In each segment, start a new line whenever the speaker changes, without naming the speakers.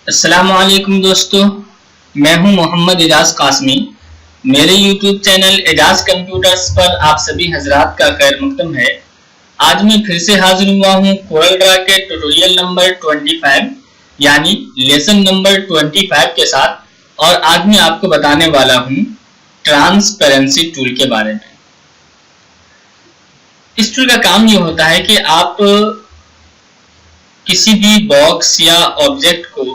अस्सलामुअलैकुम दोस्तों, मैं हूं मोहम्मद एजाज कासमी। मेरे YouTube चैनल एजाज कंप्यूटर्स पर आप सभी हजरात का खैर मकदम है। आज मैं फिर से हाजिर हुआ हूं कोरल ड्रा के ट्यूटोरियल नंबर 25 यानी लेसन नंबर 25 के साथ। और आज मैं आपको बताने वाला हूं ट्रांसपेरेंसी टूल के बारे में। इस टूल का काम ये होता है कि आप किसी भी बॉक्स या ऑब्जेक्ट को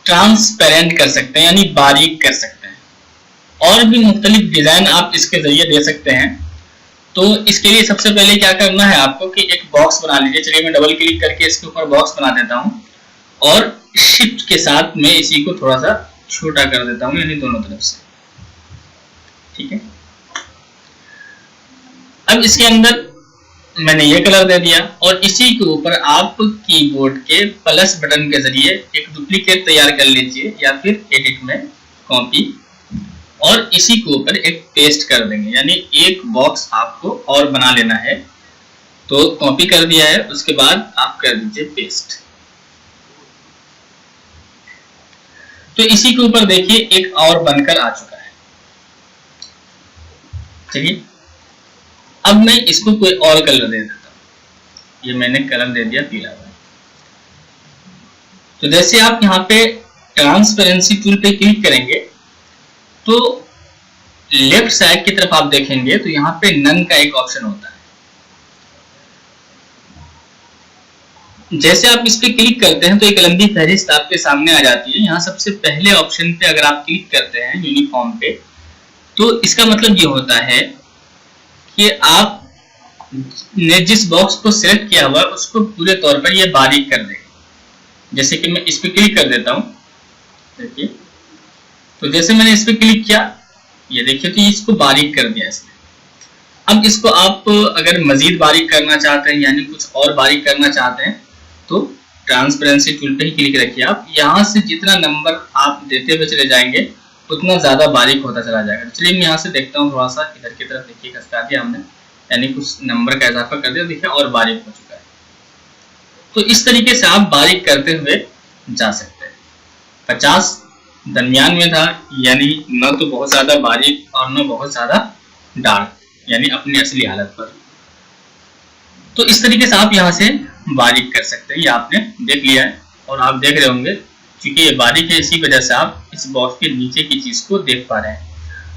ट्रांसपेरेंट कर सकते हैं यानी बारीक कर सकते हैं। और भी मुख्तलिफ डिजाइन आप इसके जरिए दे सकते हैं। तो इसके लिए सबसे पहले क्या करना है आपको कि एक बॉक्स बना लीजिए। चलिए मैं डबल क्लिक करके इसके ऊपर बॉक्स बना देता हूं और शिफ्ट के साथ मैं इसी को थोड़ा सा छोटा कर देता हूं यानी दोनों तरफ से। ठीक है, अब इसके अंदर मैंने ये कलर दे दिया और इसी के ऊपर आप कीबोर्ड के प्लस बटन के जरिए एक डुप्लीकेट तैयार कर लीजिए या फिर एडिट में कॉपी और इसी के ऊपर एक पेस्ट कर देंगे यानी एक बॉक्स आपको और बना लेना है। तो कॉपी कर दिया है, उसके बाद आप कर दीजिए पेस्ट। तो इसी के ऊपर देखिए एक और बनकर आ चुका है। चलिए अब मैं इसको कोई और कलर दे देता हूं। ये मैंने कलर दे दिया पीला वाला। तो जैसे आप यहाँ पे ट्रांसपेरेंसी टूल पे क्लिक करेंगे तो लेफ्ट साइड की तरफ आप देखेंगे तो यहाँ पे नन का एक ऑप्शन होता है। जैसे आप इस पे क्लिक करते हैं तो एक लंबी फहरिस्त आपके सामने आ जाती है। यहाँ सबसे पहले ऑप्शन पे अगर आप क्लिक करते हैं यूनिफॉर्म पे, तो इसका मतलब ये होता है कि आप ने जिस बॉक्स को सिलेक्ट किया हुआ है उसको पूरे तौर पर ये बारीक कर देगा। जैसे कि मैं इस पे क्लिक कर देता हूं, देखिए तो जैसे मैंने इस पे क्लिक किया ये देखिए तो इसको बारीक कर दिया इसने। अब इसको आप अगर मजीद बारीक करना चाहते हैं यानी कुछ और बारीक करना चाहते हैं तो ट्रांसपेरेंसी टूल पे ही क्लिक रखिए। आप यहाँ से जितना नंबर आप देते हुए चले जाएंगे उतना ज्यादा बारीक होता चला जाएगा। चलिए मैं यहाँ से देखता हूँ थोड़ा सा इधर की तरफ। देखिए खसका दिया हमने यानी कुछ नंबर का इजाफा कर दिया, देखिए और बारीक हो चुका है। तो इस तरीके से आप बारीक करते हुए जा सकते हैं। 50 दरमियान में था यानी न तो बहुत ज्यादा बारीक और न बहुत ज्यादा डार्क यानी अपनी असली हालत पर। तो इस तरीके से आप यहाँ से बारीक कर सकते हैं। ये आपने देख लिया है और आप देख रहे होंगे क्योंकि ये बारीक है इसी वजह से आप इस बॉक्स के नीचे की चीज को देख पा रहे हैं।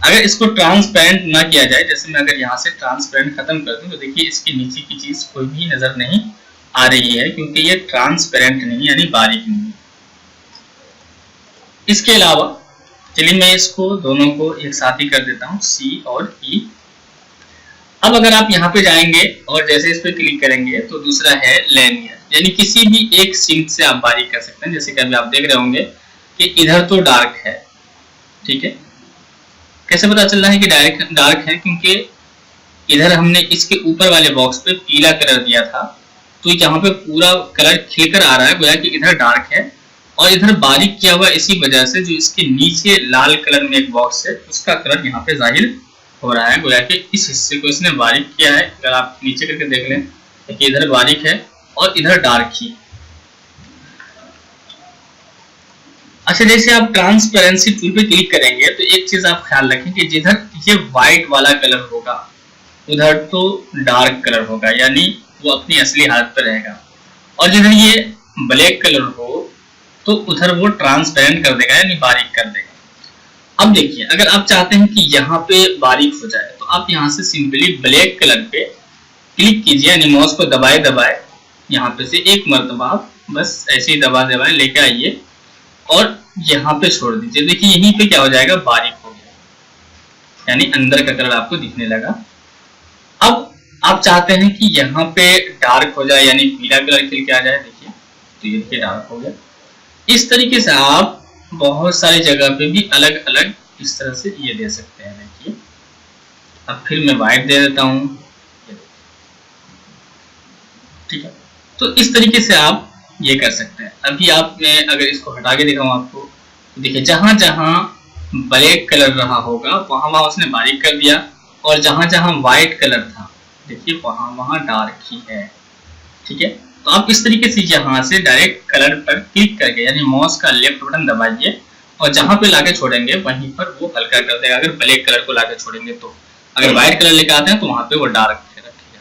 अगर इसको ट्रांसपेरेंट ना किया जाए, जैसे मैं अगर यहाँ से ट्रांसपेरेंट खत्म कर दूं तो देखिए इसके नीचे की चीज कोई भी नजर नहीं आ रही है क्योंकि ये ट्रांसपेरेंट नहीं यानी बारीक नहीं है। इसके अलावा चलिए मैं इसको दोनों को एक साथ ही कर देता हूँ, C और E। अब अगर आप यहाँ पे जाएंगे और जैसे इस पे क्लिक करेंगे तो दूसरा है लेनियर यानी किसी भी एक सिंक से आप बारीक कर सकते हैं। जैसे कि अभी आप देख रहे होंगे कि इधर तो डार्क है, ठीक है। कैसे पता चल रहा है कि डार्क है? क्योंकि इधर हमने इसके ऊपर वाले बॉक्स पे पीला कलर दिया था तो यहाँ पे पूरा कलर खिलकर आ रहा है, गोया कि इधर डार्क है। और इधर बारीक किया हुआ इसी वजह से जो इसके नीचे लाल कलर में एक बॉक्स है उसका कलर यहाँ पे जाहिर हो रहा है, गोया कि इस हिस्से को इसने बारीक किया है। अगर आप नीचे करके देख लें कि इधर बारीक है और इधर डार्क ही। अच्छा, जैसे आप ट्रांसपेरेंसी टूल पे क्लिक करेंगे तो एक चीज आप ख्याल रखें कि जिधर ये व्हाइट वाला कलर होगा उधर तो डार्क कलर होगा यानी वो अपनी असली हालत पर रहेगा, और जिधर ये ब्लैक कलर हो तो उधर वो ट्रांसपेरेंट कर देगा यानी बारीक कर देगा। अब देखिए अगर आप चाहते हैं कि यहाँ पे बारीक हो जाए तो आप यहाँ से सिंपली ब्लैक कलर पे क्लिक कीजिए यानी माउस को दबाए दबाए यहाँ पे से एक मरतबा आप बस ऐसे ही दबाए लेके आइए और यहाँ पे छोड़ दीजिए। देखिए यहीं पे क्या हो जाएगा, बारीक हो गया यानी अंदर का कलर आपको दिखने लगा। अब आप चाहते हैं कि यहाँ पे डार्क हो जाए यानी पीला कलर खिल के आ जाए, देखिए तो ये देखिए डार्क हो गया। इस तरीके से आप बहुत सारी जगह पे भी अलग अलग इस तरह से ये दे सकते हैं। देखिए अब फिर मैं व्हाइट दे देता हूँ, ठीक है। तो इस तरीके से आप ये कर सकते हैं। अभी आप मैं अगर इसको हटा के दिखाऊं आपको तो देखिए जहां जहां ब्लैक कलर रहा होगा वहां वहां उसने बारीक कर दिया और जहां जहां व्हाइट कलर था देखिए वहां वहां डार्क ही है, ठीक है। तो आप इस तरीके से यहाँ से डायरेक्ट कलर पर क्लिक करके यानी माउस का लेफ्ट बटन दबाइए और जहां पे लाके छोड़ेंगे वहीं पर वो हल्का कर देगा। अगर ब्लैक कलर को लाके छोड़ेंगे तो, अगर व्हाइट कलर लेके आते हैं तो वहां पे वो डार्क रखेगा।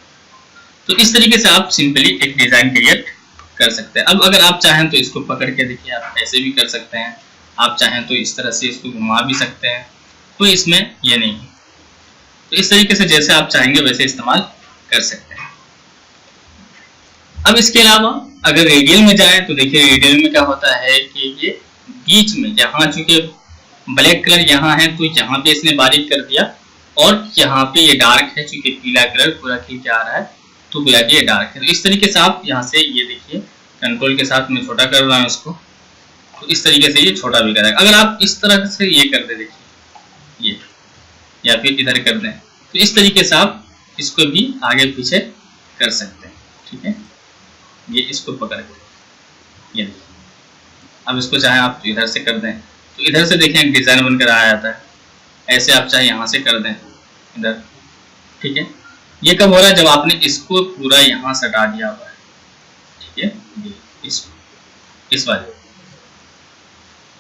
तो इस तरीके से आप सिंपली एक डिजाइन क्रिएट कर सकते हैं। अब अगर आप चाहें तो इसको पकड़ के देखिए, आप ऐसे भी कर सकते हैं, आप चाहें तो इस तरह से इसको घुमा भी सकते हैं, तो इसमें ये नहीं है। तो इस तरीके से जैसे आप चाहेंगे वैसे इस्तेमाल कर सकते हैं। अब इसके अलावा अगर रेडियल में जाए तो देखिए रेडियल में क्या होता है कि ये बीच में यहाँ चूंकि ब्लैक कलर यहाँ है तो यहाँ पे इसने बारीक कर दिया और यहाँ पे ये डार्क है, चूंकि पीला कलर पूरा खींच के आ रहा है तो गोया कि ये डार्क है। तो इस तरीके से आप यहाँ से ये देखिए कंट्रोल के साथ मैं छोटा कर रहा हूँ इसको, तो इस तरीके से ये छोटा भी करेगा। अगर आप इस तरह से ये कर दे देखिए ये, या फिर इधर कर दें, तो इस तरीके से आप इसको भी आगे पीछे कर सकते हैं। ठीक है, ये इसको पकड़ के ये देखिए। अब इसको चाहे आप इधर से कर दें तो इधर से देखें डिजाइन बनकर आ जाता है, ऐसे आप चाहे यहाँ से कर दें इधर। ठीक है, ये कब हो रहा है जब आपने इसको पूरा यहाँ से हटा दिया हुआ है। ठीक है, इसको इस वाले,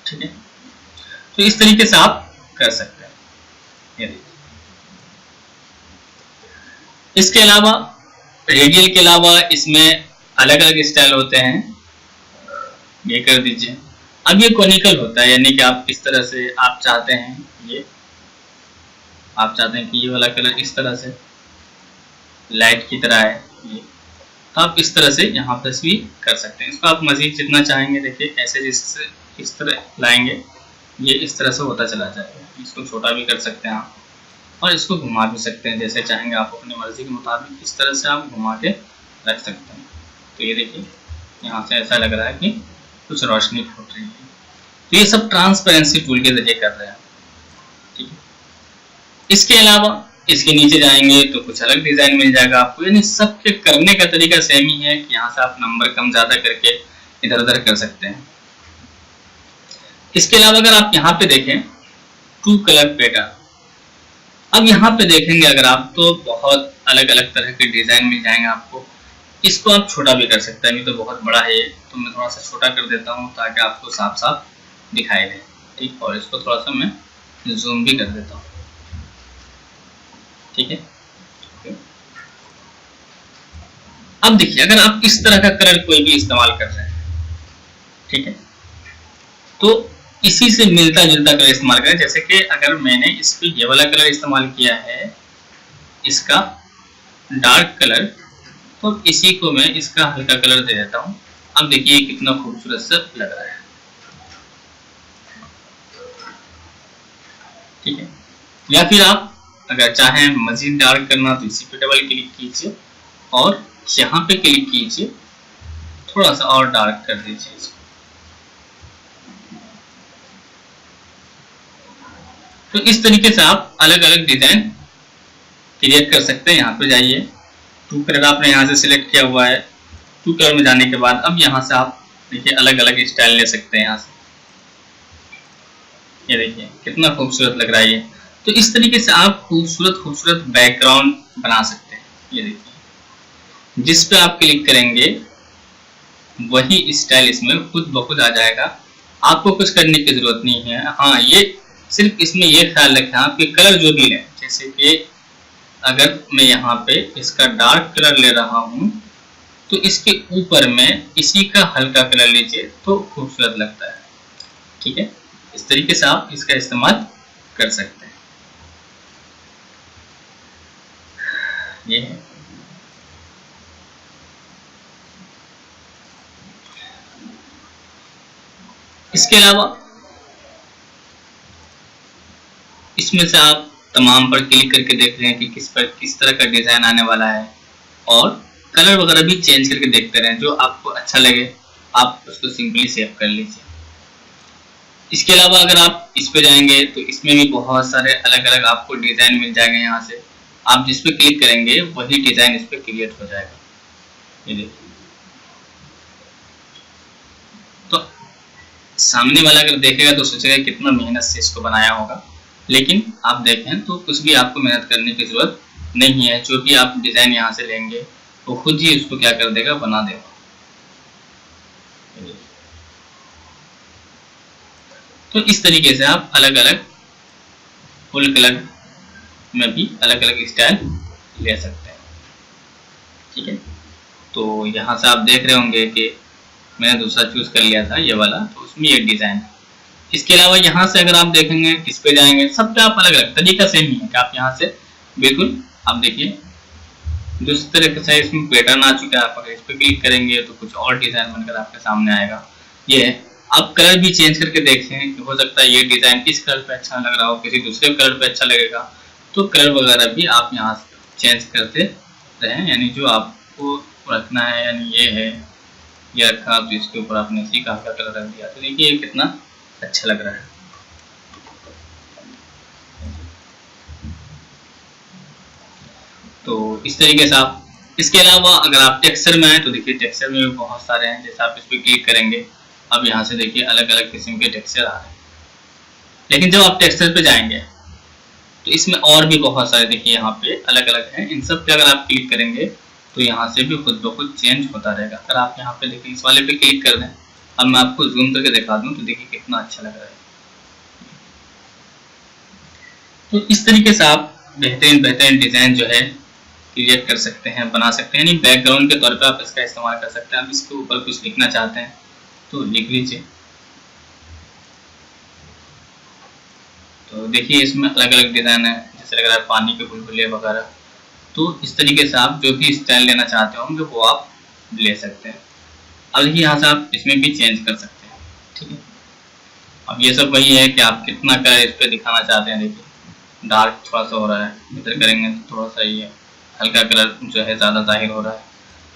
ठीक है, तो इस तरीके से आप कर सकते हैं। ये देखिए, इसके अलावा रेडियल के अलावा इसमें अलग अलग स्टाइल होते हैं। ये कर दीजिए। अब ये कोनिकल होता है, यानी कि आप इस तरह से आप चाहते हैं ये, आप चाहते हैं कि ये वाला कलर इस तरह से लाइट की तरह है ये, तो आप इस तरह से यहाँ पर भी कर सकते हैं। इसको आप मजीद जितना चाहेंगे देखिए ऐसे जिससे इस तरह लाएंगे ये इस तरह से होता चला जाएगा। इसको छोटा भी कर सकते हैं आप और इसको घुमा भी सकते हैं, जैसे चाहेंगे आप अपनी मर्जी के मुताबिक इस तरह से आप घुमा के रख सकते हैं। तो ये देखिए यहाँ से ऐसा लग रहा है कि कुछ रोशनी फूट रही है। तो ये सब ट्रांसपेरेंसी टूल के जरिए कर रहे हैं। ठीक है, इसके अलावा इसके नीचे जाएंगे तो कुछ अलग डिजाइन मिल जाएगा आपको, यानी सबके करने का तरीका सेम ही है कि यहाँ से आप नंबर कम ज्यादा करके इधर उधर कर सकते हैं। इसके अलावा अगर आप यहाँ पे देखें टू कलर पैटर्न, अब यहाँ पे देखेंगे अगर आप तो बहुत अलग अलग तरह के डिजाइन मिल जाएंगे आपको। इसको आप छोटा भी कर सकते हैं, अभी तो बहुत बड़ा है तो मैं थोड़ा सा छोटा कर देता हूँ ताकि आपको साफ साफ दिखाई दे। ठीक, और इसको थोड़ा सा मैं जूम भी कर देता हूँ। ठीक है, अब देखिए अगर आप इस तरह का कलर कोई भी इस्तेमाल कर रहे हैं, ठीक है, तो इसी से मिलता जुलता कलर इस्तेमाल करें। जैसे कि अगर मैंने इस पे ये वाला कलर इस्तेमाल किया है, इसका डार्क कलर, तो इसी को मैं इसका हल्का कलर दे देता हूं। अब देखिए कितना खूबसूरत सा लग रहा है। ठीक है, या फिर आप अगर चाहें मजीद डार्क करना तो इसी पे डबल क्लिक कीजिए और यहाँ पे क्लिक कीजिए, थोड़ा सा और डार्क कर दीजिए इसको। तो इस तरीके से आप अलग अलग डिजाइन क्रिएट कर सकते हैं। यहाँ पे जाइए, टू कलर आपने यहाँ से सिलेक्ट किया हुआ है। टू कलर में जाने के बाद अब यहाँ से आप देखिए अलग अलग स्टाइल ले सकते हैं यहाँ से। ये देखिए कितना खूबसूरत लग रहा है ये। तो इस तरीके से आप खूबसूरत खूबसूरत बैकग्राउंड बना सकते हैं। ये देखिए जिस पे आप क्लिक करेंगे वही स्टाइल इसमें खुद ब खुद आ जाएगा, आपको कुछ करने की जरूरत नहीं है। हाँ, ये सिर्फ इसमें ये ख्याल रखें आपके कलर जो भी लें, जैसे कि अगर मैं यहाँ पे इसका डार्क कलर ले रहा हूँ तो इसके ऊपर में इसी का हल्का कलर लीजिए तो खूबसूरत लगता है। ठीक है, इस तरीके से आप इसका इस्तेमाल कर सकते हैं। ये है। इसके अलावा इसमें से आप तमाम पर क्लिक करके देख रहे हैं कि किस पर किस तरह का डिजाइन आने वाला है और कलर वगैरह भी चेंज करके देखते रहें। जो आपको अच्छा लगे आप उसको सिंपली सेव कर लीजिए। इसके अलावा अगर आप इस पे जाएंगे तो इसमें भी बहुत सारे अलग अलग आपको डिजाइन मिल जाएंगे। यहाँ से आप जिस पे क्लिक करेंगे वही डिजाइन इस पे क्रिएट हो जाएगा। ये देखिए, तो सामने वाला अगर देखेगा तो सोचेगा कितना मेहनत से इसको बनाया होगा, लेकिन आप देखें तो कुछ भी आपको मेहनत करने की जरूरत नहीं है। जो भी आप डिजाइन यहाँ से लेंगे वो खुद ही इसको क्या कर देगा, बना देगा। तो इस तरीके से आप अलग अलग फुल कलर में भी अलग अलग स्टाइल ले सकते हैं। ठीक है, तो यहाँ से आप देख रहे होंगे कि मैंने दूसरा चूज कर लिया था ये वाला, तो उसमें ये डिजाइन है। इसके अलावा यहाँ से अगर आप देखेंगे इस पे जाएंगे, सब पे आप अलग अलग तरीका सेम ही है कि आप यहाँ से बिल्कुल आप देखिए जिस तरह से इसमें पैटर्न आ चुका है, आप अगर इस पे क्लिक करेंगे तो कुछ और डिजाइन बनकर आपके सामने आएगा। ये है, आप कलर भी चेंज करके देखें कि हो सकता है ये डिजाइन इस कलर पे अच्छा लग रहा हो, किसी दूसरे कलर पे अच्छा लगेगा, तो कलर वगैरह भी आप यहाँ से चेंज करते रहें, यानी जो आपको रखना है, यानी ये है ये रखा तो इसके ऊपर आपने इसी का कलर रख दिया, तो देखिए ये कितना अच्छा लग रहा है। तो इस तरीके से आप, इसके अलावा अगर आप टेक्सचर में आए तो देखिए टेक्सचर में भी बहुत सारे हैं। जैसे आप इस पर क्लिक करेंगे, अब यहाँ से देखिए अलग अलग किस्म के टेक्सचर आ रहे हैं। लेकिन जब आप टेक्सचर पे जाएंगे तो इसमें और भी बहुत सारे देखिए यहाँ पे अलग अलग हैं। इन सब पे अगर आप क्लिक करेंगे तो यहाँ से भी खुद ब खुद चेंज होता रहेगा। अगर आप यहाँ पे देखिए इस वाले पे क्लिक कर दें, अब मैं आपको जूम करके दिखा दूं तो देखिए कितना अच्छा लग रहा है। तो इस तरीके से आप बेहतरीन बेहतरीन डिजाइन जो है क्रिएट कर सकते हैं, बना सकते हैं। यानी बैकग्राउंड के तौर पे आप इसका इस्तेमाल कर सकते हैं। आप इसके ऊपर कुछ लिखना चाहते हैं तो लिख लीजिए। तो देखिए इसमें अलग अलग डिजाइन है, जैसे लग रहा है पानी के बुलबुले वगैरह। तो इस तरीके से आप जो भी स्टाइल लेना चाहते होंगे वो आप ले सकते हैं। अब देखिए यहाँ से आप इसमें भी चेंज कर सकते हैं। ठीक है, अब ये सब वही है कि आप कितना कलर इस पर दिखाना चाहते हैं। देखिए डार्क थोड़ा सा हो रहा है, इधर करेंगे तो थोड़ा सा ये हल्का कलर जो है ज़्यादा जाहिर हो रहा है।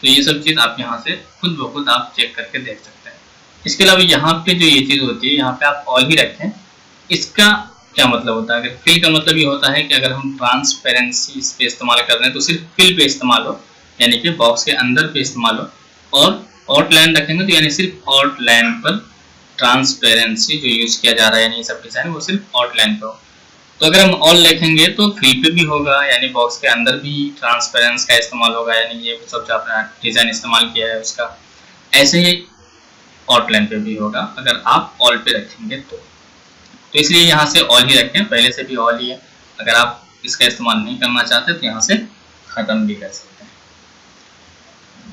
तो ये सब चीज़ आप यहाँ से खुद ब खुद आप चेक करके देख सकते हैं। इसके अलावा यहाँ पे जो ये चीज़ होती है, यहाँ पे आप ऑल ही रखें। इसका क्या मतलब होता है? अगर फिल का मतलब ये होता है कि अगर हम ट्रांसपेरेंसी इस पे इस्तेमाल कर रहे हैं तो सिर्फ फिल पे इस्तेमाल हो, यानी कि बॉक्स के अंदर पे इस्तेमाल हो। और आउटलाइन रखेंगे तो यानी सिर्फ आउटलाइन पर ट्रांसपेरेंसी जो यूज किया जा रहा है, यानी ये सब डिजाइन वो सिर्फ आउटलाइन पे हो। तो अगर हम ऑल लिखेंगे तो फिल पे भी होगा, यानी बॉक्स के अंदर भी ट्रांसपेरेंस का इस्तेमाल होगा, यानी ये सब जो आपने डिजाइन इस्तेमाल किया है उसका। ऐसे ही आउटलाइन पे भी होगा अगर आप ऑल पे रखेंगे तो इसलिए यहाँ से ऑल ही रखें। पहले से भी ऑल ही है, अगर आप इसका इस्तेमाल नहीं करना चाहते तो यहाँ से खत्म भी कर सकते हैं।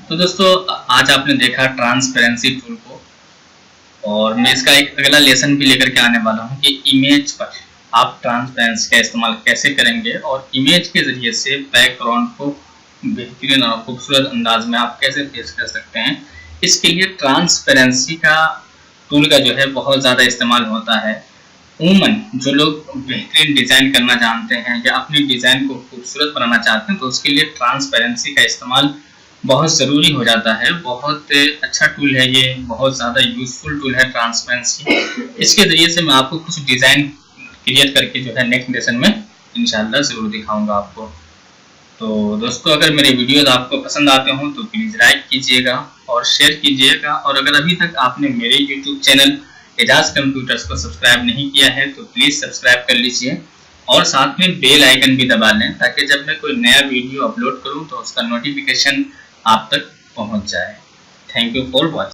तो दोस्तों आज आपने देखा ट्रांसपेरेंसी टूल को, और मैं इसका एक अगला लेसन भी लेकर के आने वाला हूँ कि इमेज पर आप ट्रांसपेरेंसी का इस्तेमाल कैसे करेंगे और इमेज के जरिए से बैकग्राउंड को बेहतरीन और खूबसूरत अंदाज में आप कैसे पेश कर सकते हैं। इसके लिए ट्रांसपेरेंसी का टूल का जो है बहुत ज़्यादा इस्तेमाल होता है। उमूमन जो लोग बेहतरीन डिज़ाइन करना जानते हैं या अपनी डिज़ाइन को खूबसूरत बनाना चाहते हैं तो उसके लिए ट्रांसपेरेंसी का इस्तेमाल बहुत ज़रूरी हो जाता है। बहुत अच्छा टूल है ये, बहुत ज़्यादा यूजफुल टूल है ट्रांसपेरेंसी। इसके ज़रिए से मैं आपको कुछ डिज़ाइन क्रिएट करके जो है नेक्स्ट लेसन में इंशाल्लाह ज़रूर दिखाऊंगा आपको। तो दोस्तों अगर मेरे वीडियोज़ आपको पसंद आते हों तो प्लीज़ लाइक कीजिएगा और शेयर कीजिएगा, और अगर अभी तक आपने मेरे यूट्यूब चैनल एजाज कंप्यूटर्स को सब्सक्राइब नहीं किया है तो प्लीज़ सब्सक्राइब कर लीजिए और साथ में बेल आइकन भी दबा लें ताकि जब मैं कोई नया वीडियो अपलोड करूं तो उसका नोटिफिकेशन आप तक पहुंच जाए। Thank you for watching.